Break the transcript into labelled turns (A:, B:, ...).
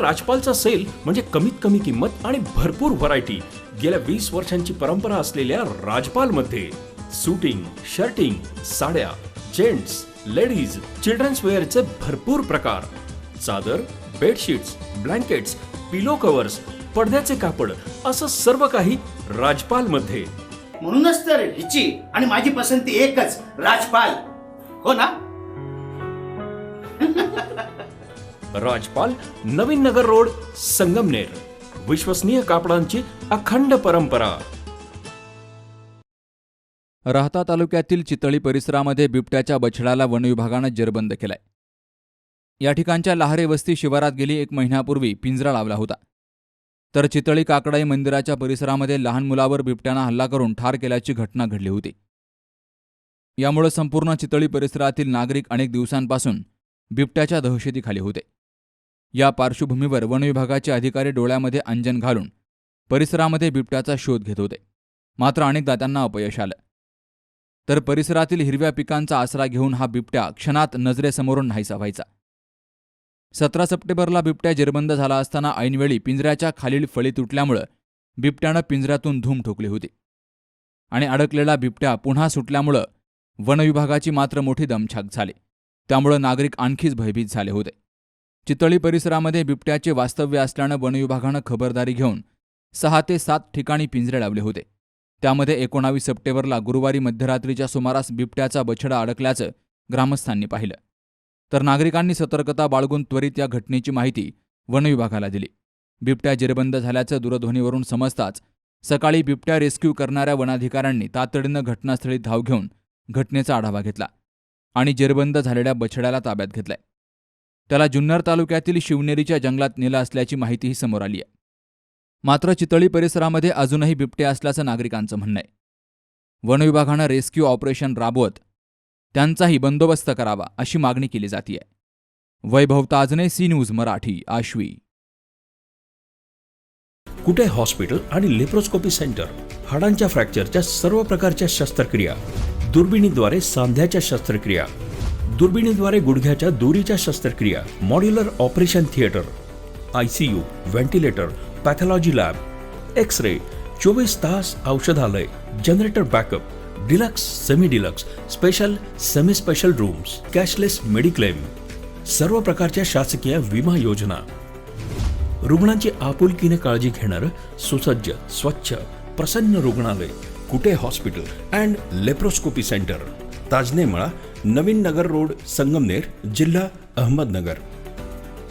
A: राजपालचा sale म्हणजे कमीत कमी किंमत आणि भरपूर व्हरायटी. गेल्या 20 वर्षांची परंपरा असलेल्या राजपालमध्ये सूटिंग, शर्टिंग, साड्या, जेंट्स, लेडीज, चिल्ड्रन्स वेअरचे भरपूर प्रकार, चादर, बेडशीट्स, ब्लँकेट्स, पिलो कव्हर्स, पडद्याचे कापड असं सर्व काही राजपालमध्ये.
B: म्हणूनच तर हिची आणि माझी पसंती एकच, राजपाल. हो ना?
A: राजपाल, नवीन नगर रोड, संगमनेर. विश्वसनीय कापडांची अखंड परंपरा.
C: राहता तालुक्यातील चितळी परिसरामध्ये बिबट्याच्या बछड्याला वनविभागानं जेरबंद केलाय. या ठिकाणच्या लहारे वस्ती शिवारात गेली 1 महिन्यापूर्वी पिंजरा लावला होता. तर चितळी काकडाई मंदिराच्या परिसरामध्ये लहान मुलावर बिबट्यानं हल्ला करून ठार केल्याची घटना घडली होती. यामुळे संपूर्ण चितळी परिसरातील नागरिक अनेक दिवसांपासून बिबट्याच्या दहशतीखाली होते. या पार्श्वभूमीवर वनविभागाचे अधिकारी डोळ्यामध्ये अंजन घालून परिसरामध्ये बिबट्याचा शोध घेत होते. मात्र अनेकदा त्यांना अपयश आलं. तर परिसरातील हिरव्या पिकांचा आसरा घेऊन हा बिबट्या क्षणात नजरेसमोरून नाहीसा व्हायचा. 17 सप्टेंबरला बिबट्या जेरबंद झाला असताना ऐनवेळी पिंजऱ्याच्या खालील फळी तुटल्यामुळे बिबट्यानं पिंजऱ्यातून धूम ठोकली होती. आणि अडकलेला बिबट्या पुन्हा सुटल्यामुळं वनविभागाची मात्र मोठी दमछाक झाली. त्यामुळं नागरिक आणखीच भयभीत झाले होते. चितळी परिसरामध्ये बिबट्याचे वास्तव्य असल्यानं वनविभागानं खबरदारी घेऊन 6 ते 7 ठिकाणी पिंजरे लावले होते. त्यामध्ये 19 सप्टेंबरला गुरुवारी मध्यरात्रीच्या सुमारास बिबट्याचा बछडा अडकल्याचं ग्रामस्थांनी पाहिलं. तर नागरिकांनी सतर्कता बाळगून त्वरित या घटनेची माहिती वनविभागाला दिली. बिबट्या जेरबंद झाल्याचं दूरध्वनीवरून समजताच सकाळी बिबट्या रेस्क्यू करणाऱ्या वनाधिकाऱ्यांनी तातडीनं घटनास्थळी धाव घेऊन घटनेचा आढावा घेतला आणि जेरबंद झालेल्या बछड्याला ताब्यात घेतलाय. त्याला जुन्नर तालुक्यातील शिवनेरीच्या जंगलात नेलं असल्याची माहितीही समोर आली आहे. मात्र चितळी परिसरामध्ये अजूनही बिबटे असल्याचं नागरिकांचं म्हणणं आहे. वनविभागानं रेस्क्यू ऑपरेशन राबवत त्यांचाही बंदोबस्त करावा अशी मागणी केली जाते. वैभव ताजने, सी न्यूज मराठी, आश्वी.
A: कुठे हॉस्पिटल आणि लेप्रोस्कोपी सेंटर. हाडांच्या फ्रॅक्चरच्या सर्व प्रकारच्या शस्त्रक्रिया, दुर्बिणीद्वारे सांध्याच्या शस्त्रक्रिया, दुर्बिणीद्वारे गुडघ्याच्या दोरीच्या शस्त्रक्रिया, modular operation theatre, ICU, ventilator, pathology lab, X-ray, 24 तास औषधालय, generator backup, deluxe, semi deluxe, special, semi special rooms, cashless mediclaim, सर्व प्रकारच्या शासकीय विमा योजना. रुग्णांची आपुलकीने काळजी घेणारं सुसज्ज, स्वच्छ, प्रसन्न रुग्णालय. Kute hospital and laparoscopy centre, Tajne Mala, Navin Nagar road, Sangamner, जिल्हा अहमदनगर.